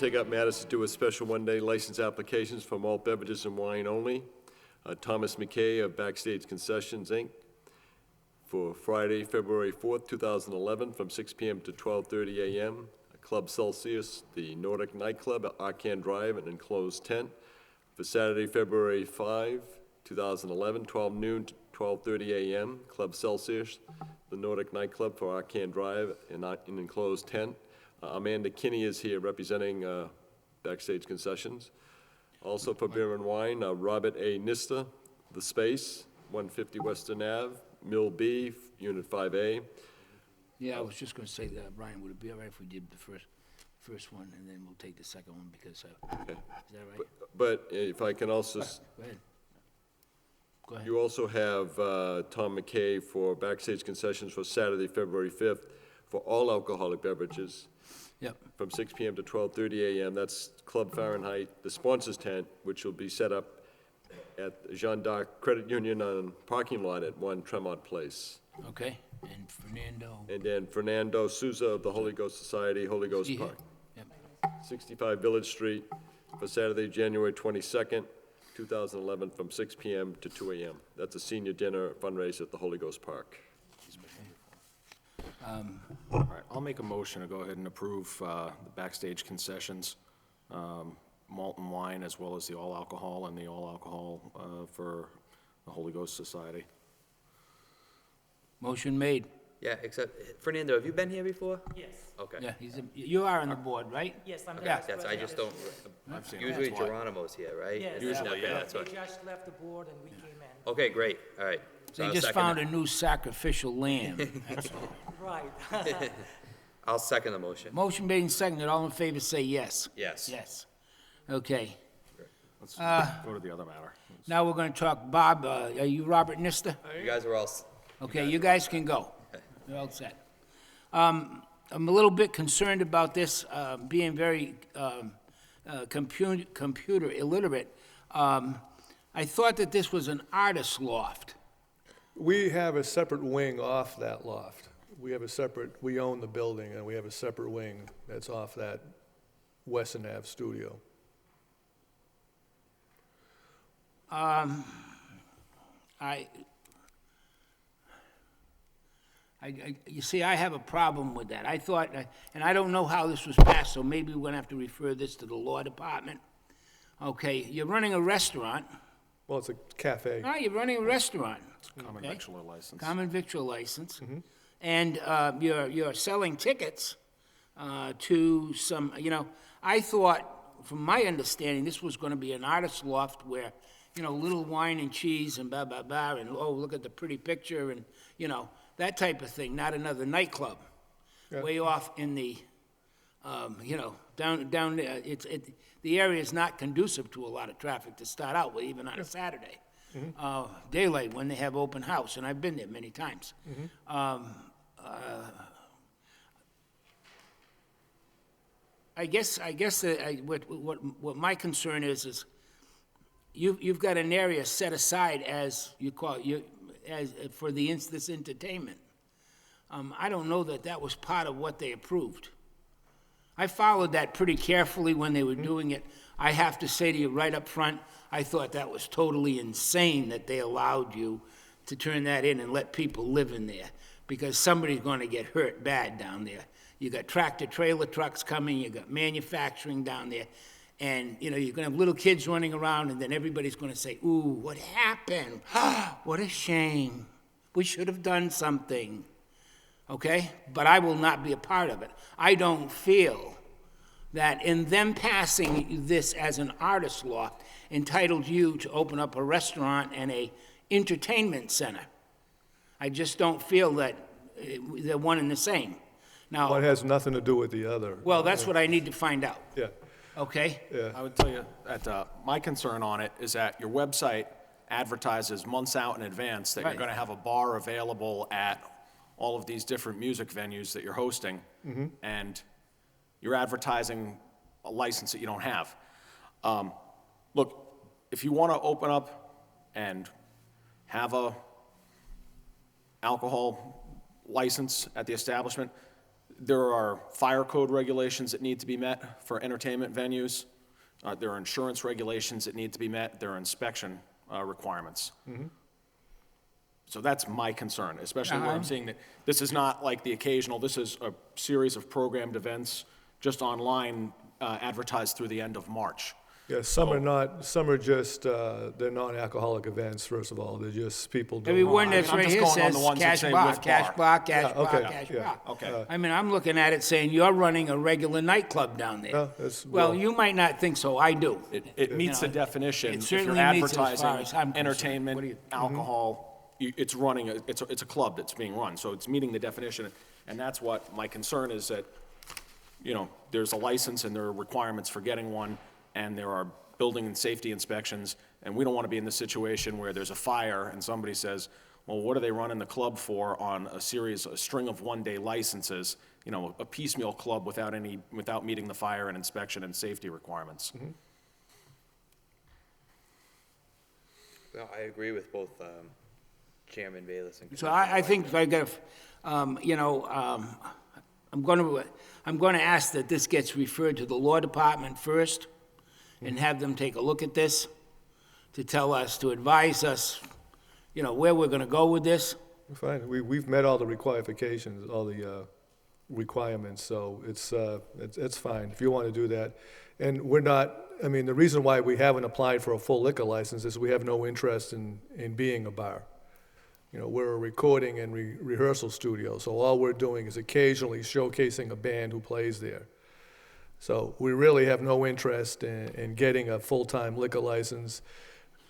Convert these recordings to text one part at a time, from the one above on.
Take up matters to do with special one-day license applications for malt beverages and wine only. Thomas McKay of Backstage Concessions, Inc., for Friday, February 4th, 2011, from 6 p.m. to 12:30 a.m. Club Celsius, the Nordic nightclub at Arcan Drive, an enclosed tent. For Saturday, February 5, 2011, 12 noon to 12:30 a.m. Club Celsius, the Nordic nightclub for Arcan Drive, in an enclosed tent. Amanda Kinney is here representing Backstage Concessions. Also for beer and wine, Robert A. Nista, The Space, 150 Western Ave, Mill B, Unit 5A. Yeah, I was just gonna say that, Brian, would it be all right if we did the first one, and then we'll take the second one, because, Okay. is that right? But if I can also, Go ahead. Go ahead. you also have Tom McKay for Backstage Concessions for Saturday, February 5th, for all alcoholic beverages. Yep, From 6 p.m. to 12:30 a.m. That's Club Fahrenheit, the sponsors tent, which will be set up at Jean d'Arc Credit Union on parking lot at 1 Tremont Place. okay, and Fernando. And then Fernando Souza of the Holy Ghost Society, Holy Ghost See here? Park, Yep, 65 Village Street, for Saturday, January 22nd, 2011, from 6 p.m. to 2 a.m. That's a senior dinner fundraiser at the Holy Ghost Park. All right, I'll make a motion to go ahead and approve the Backstage Concessions, malt and wine, as well as the all alcohol and the all alcohol for the Holy Ghost Society. motion made. Yeah, except, Fernando, have you been here before? Yes, Okay. Yeah, you are on the board, right? yes, I'm the Yeah. vice That's, I president. just don't, I've seen usually that's why. Geronimo's here, right? Yes, Usually, yeah, that's they what. just left the board and we came in. Okay, great, all right. So They I'll just second found it. a new sacrificial lamb, that's all. Right. I'll second the motion. Motion made and seconded, all in favor say yes. Yes. Yes. Okay, Let's go to the other matter. now we're gonna talk, Bob, are you Robert Nista? You guys are all, Okay, you guys can go. You're all set. I'm a little bit concerned about this, being very computer illiterate. I thought that this was an artist loft. We have a separate wing off that loft. We have a separate, we own the building, and we have a separate wing that's off that Weston Ave studio. You see, I have a problem with that. I thought, and I don't know how this was passed, so maybe we're gonna have to refer this to the law department. Okay, you're running a restaurant. Well, it's a cafe. No, you're running a restaurant. Common Okay. victular license. Common victual license. And you're selling tickets to some, I thought, from my understanding, this was gonna be an artist loft where, little wine and cheese and blah, blah, blah, and, oh, look at the pretty picture, and, that type of thing, not another nightclub. Yeah. Way off in the, down there, the area is not conducive to a lot of traffic to start out with, even on a Saturday. Daylight, when they have open house, and I've been there many times. I guess that what my concern is you've got an area set aside, as you call it, as for this entertainment. I don't know that was part of what they approved. I followed that pretty carefully when they were doing it. I have to say to you right up front, I thought that was totally insane that they allowed you to turn that in and let people live in there, because somebody's going to get hurt bad down there. You got tractor trailer trucks coming, you got manufacturing down there, and you're going to have little kids running around, and then everybody's going to say, ooh, what happened? What a shame. We should have done something. Okay? But I will not be a part of it. I don't feel that in them passing this as an artist loft entitled you to open up a restaurant and a entertainment center. I just don't feel that they're one and the same. Now, One has nothing to do with the other. well, that's what I need to find out, Yeah, okay? yeah. I would tell you that my concern on it is that your website advertises months out in advance that Right. you're going to have a bar available at all of these different music venues that you're hosting, and you're advertising a license that you don't have. Look, if you want to open up and have a alcohol license at the establishment, there are fire code regulations that need to be met for entertainment venues. There are insurance regulations that need to be met. There are inspection requirements. So that's my concern, especially where I'm seeing that this is not like the occasional, this is a series of programmed events just online advertised through the end of March. Yeah, some are just, they're non-alcoholic events, first of all. They're just people doing. Every one that's I'm right just here going on says the ones that cash say bar, with cash bar. bar, cash Yeah, bar, okay, cash yeah, bar. okay. I mean, I'm looking at it saying you're running a regular nightclub down there. Yeah, that's- Well, well- you might not think so, I do. It meets the know, definition. it If you're certainly meets as far as I'm advertising concerned. What do entertainment, you- alcohol, it's running, it's a club that's being run, so it's meeting the definition. And that's what my concern is, that, you know, there's a license and there are requirements for getting one, and there are building and safety inspections, and we don't want to be in the situation where there's a fire and somebody says, well, what are they running the club for on a string of one-day licenses, you know, a piecemeal club without meeting the fire and inspection and safety requirements. No, I agree with both Chairman Bayless and. So I think if I got, you know, I'm going to ask that this gets referred to the law department first and have them take a look at this to tell us, to advise us, you know, where we're going to go with this. Fine, we've met all the qualifications, all the requirements, so it's fine, if you want to do that. And we're not, I mean, the reason why we haven't applied for a full liquor license is we have no interest in being a bar. You know, we're a recording and rehearsal studio, so all we're doing is occasionally showcasing a band who plays there. So we really have no interest in getting a full-time liquor license.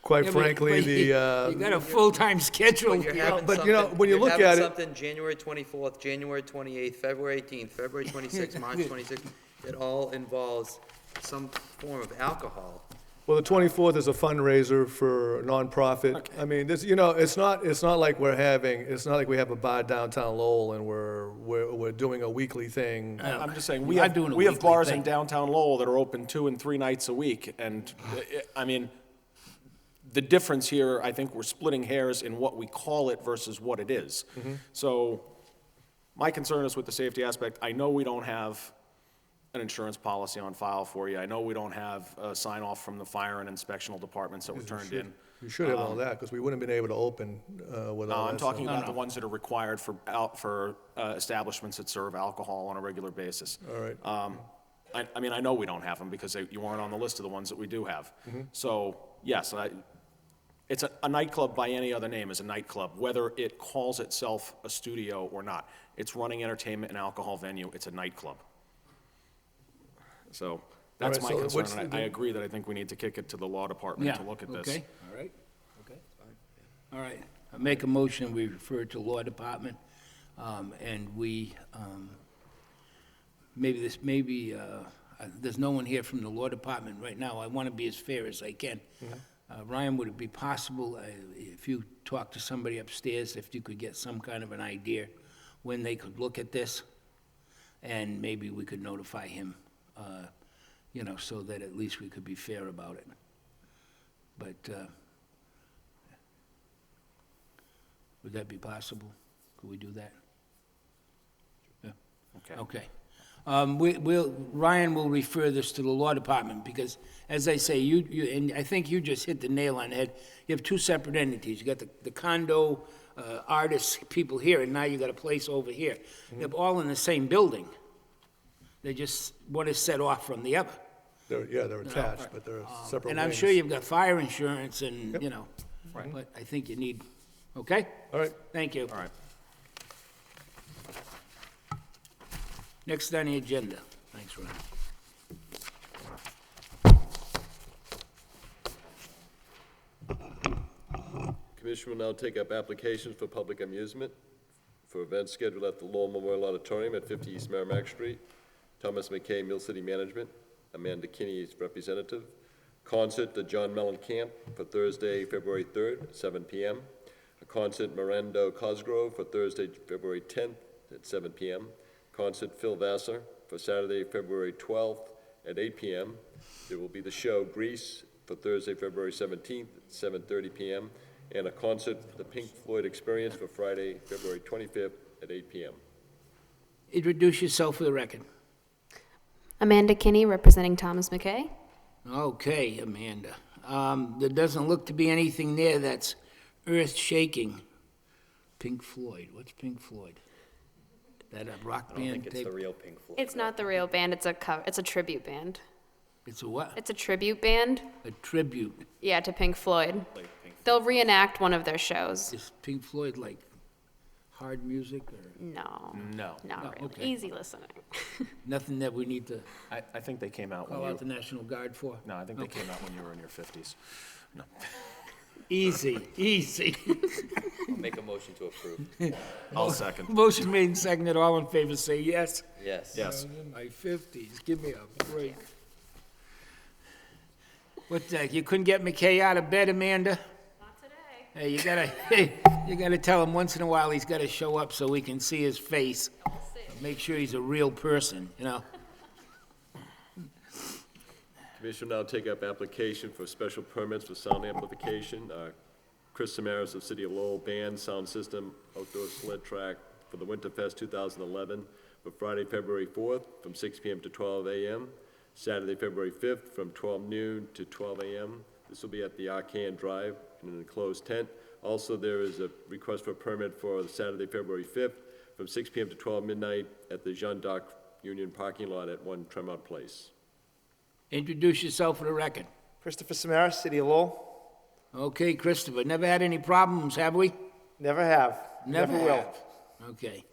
Quite Yeah, but- frankly, but the, You got a full-time schedule. But you're having but, you know, something- when you you're look having at it- something January 24th, January 28th, February 18th, February 26th, March 26th, it all involves some form of alcohol. well, the 24th is a fundraiser for a nonprofit. I mean, this, you know, it's not like we have a bar downtown Lowell and we're doing a weekly thing. I'm just saying, We are doing a we have weekly bars thing. in downtown Lowell that are open 2 and 3 nights a week, and, I mean, the difference here, I think we're splitting hairs in what we call it versus what it is. So, my concern is with the safety aspect. I know we don't have an insurance policy on file for you. I know we don't have a sign-off from the fire and inspectional departments that were turned in. You should have all that, because we wouldn't have been able to open with No, all that I'm talking stuff. about the ones that are required for establishments that serve alcohol on a regular basis. All right. I mean, I know we don't have them because you weren't on the list of the ones that we do have. So, yes, it's a nightclub by any other name is a nightclub, whether it calls itself a studio or not. It's running entertainment and alcohol venue, it's a nightclub. So, that's All my right, so concern, what's and I agree that I think we need to kick it to the law department Yeah, to look at this. okay, all right, okay. All right, I make a motion, we refer it to law department, and we, there's no one here from the law department right now. I want to be as fair as I can. Ryan, would it be possible, if you talk to somebody upstairs, if you could get some kind of an idea when they could look at this? And maybe we could notify him, you know, so that at least we could be fair about it. But, would that be possible? Could we do that? Yeah, Okay. okay. Ryan will refer this to the law department, because, as I say, and I think you just hit the nail on the head. You have two separate entities. You got the condo, artists, people here, and now you got a place over here. They're all in the same building. They just, one is set off from the other. They're attached, but they're separate wings. And I'm sure you've got fire insurance and, you know, but I think you need, okay? All right. Thank you. All right. Next on the agenda. Thanks, Ron. Commission will now take up applications for public amusement for events scheduled at the Lowell Memorial Auditorium at 50 East Merrimack Street. Thomas McKay, Mill City Management. Amanda Kinney is representative. Concert, the John Mellon Camp for Thursday, February 3rd, at 7 p.m. A concert, Miranda Cosgrove for Thursday, February 10th at 7 p.m. Concert, Phil Vassar for Saturday, February 12th at 8 p.m. There will be the show Grease for Thursday, February 17th at 7:30 p.m. And a concert, the Pink Floyd Experience for Friday, February 25th at 8 p.m. Introduce yourself for the record. Amanda Kinney, representing Thomas McKay. Okay, Amanda. There doesn't look to be anything there that's earth-shaking. Pink Floyd, what's Pink Floyd? That a rock band? I don't think it's the real Pink Floyd. It's not the real band, it's a tribute band. It's a what? It's a tribute band, A tribute. yeah, to Pink Floyd. They'll reenact one of their shows. Is Pink Floyd like hard music or No, No. not No, really. okay. Easy listening. nothing that we need to I think they came out call when out the you, National Guard for? no, I think they came out when you were in your 50s. No. Easy, easy. I'll make a motion to approve. I'll second. Motion made and seconded. All in favor say yes. Yes. Yes. I'm in my 50s. Give me a break. What, you couldn't get McKay out of bed, Amanda? Not today. Hey, you gotta tell him once in a while he's gotta show up so we can see his face. Make sure he's a real person, you know? Commission will now take up application for special permits for sound amplification. Chris Samaras of City of Lowell Band Sound System Outdoor Sled Track for the Winterfest 2011 for Friday, February 4th from 6 PM to 12 AM, Saturday, February 5th from 12 noon to 12 AM. This will be at the Arcan Drive in an enclosed tent. Also, there is a request for a permit for Saturday, February 5th from 6 PM to 12 midnight at the Jean D'Arc Union parking lot at 1 Tremont Place. Introduce yourself for the record. Christopher Samaras, City of Lowell. Okay, Christopher, never had any problems, have we? Never have. Never will. have. Okay.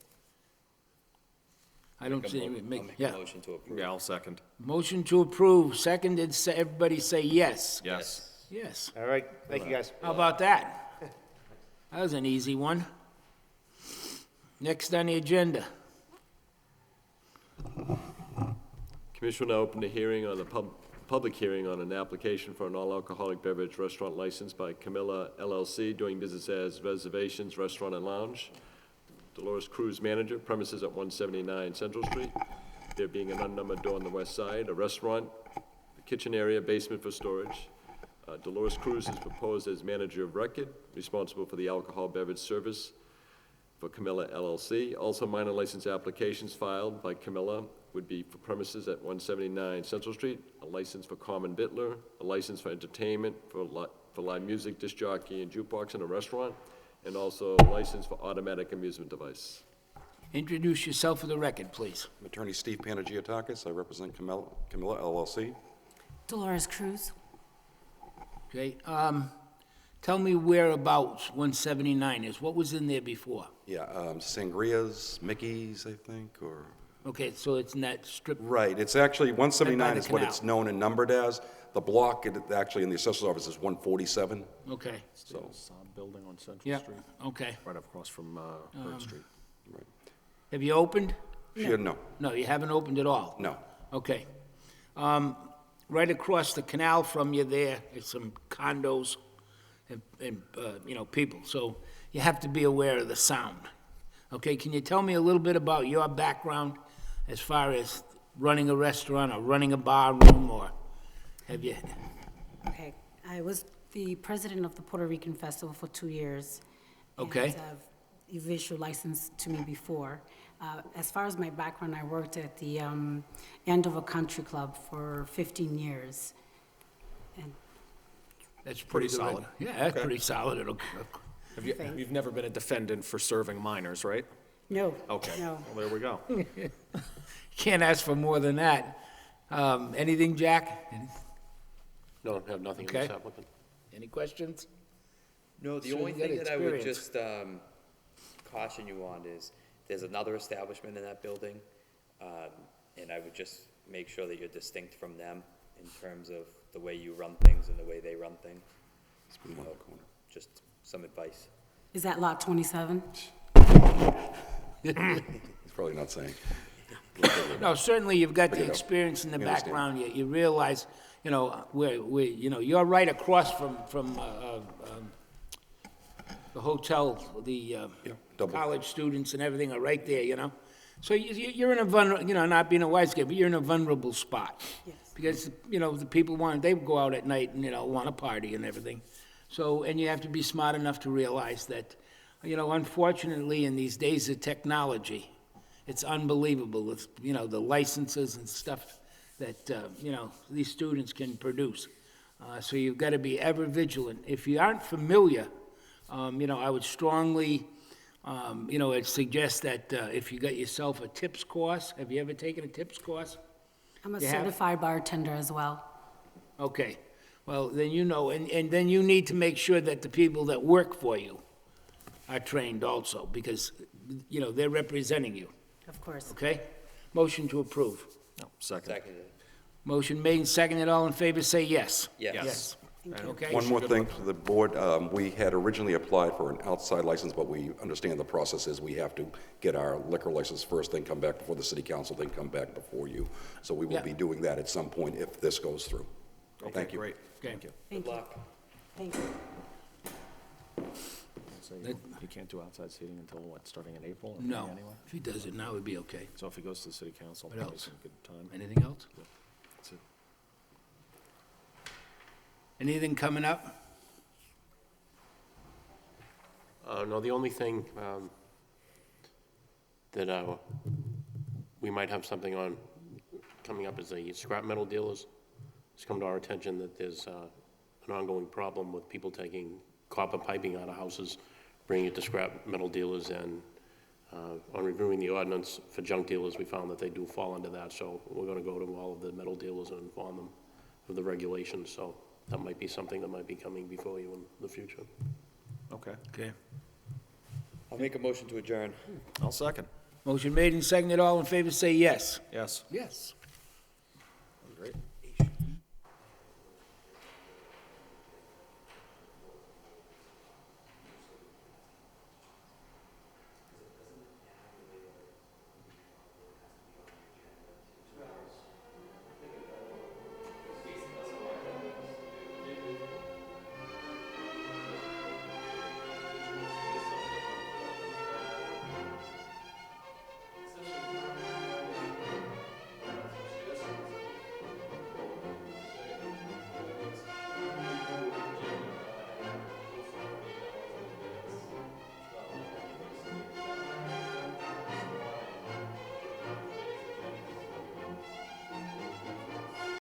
I don't see any, I'll make yeah. a motion to approve. Yeah, I'll second. Motion to approve, seconded, everybody say yes. Yes. Yes. All right, thank you, guys. How about that? That was an easy one. Next on the agenda. Commission will now open the hearing on the public hearing on an application for an all-alcoholic beverage restaurant license by Camilla LLC, doing business as Reservations Restaurant and Lounge. Dolores Cruz, manager, premises at 179 Central Street. There being an unnumbered door on the west side, a restaurant, a kitchen area, basement for storage. Dolores Cruz is proposed as manager of record, responsible for the alcohol beverage service for Camilla LLC. Also, minor license applications filed by Camilla would be for premises at 179 Central Street, a license for common vittler, a license for entertainment for live music, disc jockey, and jukebox in a restaurant, and also a license for automatic amusement device. Introduce yourself for the record, please. I'm Attorney Steve Panagiotakis. I represent Camilla LLC. Dolores Cruz. Okay, tell me whereabouts 179 is. What was in there before? Yeah, Sangria's, Mickey's, I think, or... Okay, so it's in that strip. Right, it's actually, 179 the is what canal. it's known and numbered as. The block, actually, in the assessor's office is 147, Okay, so... Sound building on Central yeah, Street, okay. right across from Bird Street. Right. Have you opened? No, No, you haven't opened at all? no. Okay. Right across the canal from you there is some condos and people, so you have to be aware of the sound. Okay, can you tell me a little bit about your background as far as running a restaurant or running a bar room, or have you? Okay, I was the president of the Puerto Rican Festival for 2 years. Okay. And you've issued license to me before. As far as my background, I worked at the Andover Country Club for 15 years. And That's Pretty good. solid. Yeah, that's pretty solid. You've never been a defendant for serving minors, right? no, Okay. no. Well, there we go. Can't ask for more than that. Anything, Jack? No, I have nothing on this Okay. applicant. Any questions? No, the Sure, only you got thing that I would experience. just caution you on is, there's another establishment in that building, and I would just make sure that you're distinct from them in terms of the way you run things and the way they run things. It's been one corner. Just some advice. Is that lot 27? He's probably not saying. No, certainly you've got the you know, experience in the we understand. background. You realize, you're right across from the hotel, the double. college students and everything are right there. So you're in a vulnerable, not being a wise guy, but you're in a vulnerable spot. Yes. Because, the people they go out at night and, want to party and everything. So, and you have to be smart enough to realize that, unfortunately, in these days of technology, it's unbelievable, it's, you know, the licenses and stuff that, you know, these students can produce. So you've got to be ever vigilant. If you aren't familiar, you know, I would strongly, you know, I'd suggest that if you got yourself a tips course, have you ever taken a tips course? I'm a You have? certified bartender as well. Okay, well, then you know, and then you need to make sure that the people that work for you are trained also, because, you know, they're representing you, Of course. okay? Motion to approve. No, second. Seconded. Motion made and seconded, all in favor, say yes. Yes. Yes. Okay? One more thing to the board, we had originally applied for an outside license, but we understand the process is we have to get our liquor license first, then come back before the city council, then come back before you. So we will Yeah. be doing that at some point if this goes through. Thank you. Great. Okay. Thank you. Thank Good you. luck. Thank you. So you can't do outside seating until what, starting in April? or No, May anyway? if he does it now, it'd be okay. So if he goes to the city council, What probably else? some good time. Anything else? That's it. Anything coming up? No, the only thing that we might have something on coming up is the scrap metal dealers. It's come to our attention that there's an ongoing problem with people taking copper piping out of houses, bringing it to scrap metal dealers, and on reviewing the ordinance for junk dealers, we found that they do fall under that, so we're gonna go to all of the metal dealers and inform them of the regulations, so that might be something that might be coming before you in the future. Okay, Okay. I'll make a motion to adjourn. I'll second. Motion made and seconded, all in favor, say yes. Yes. Yes.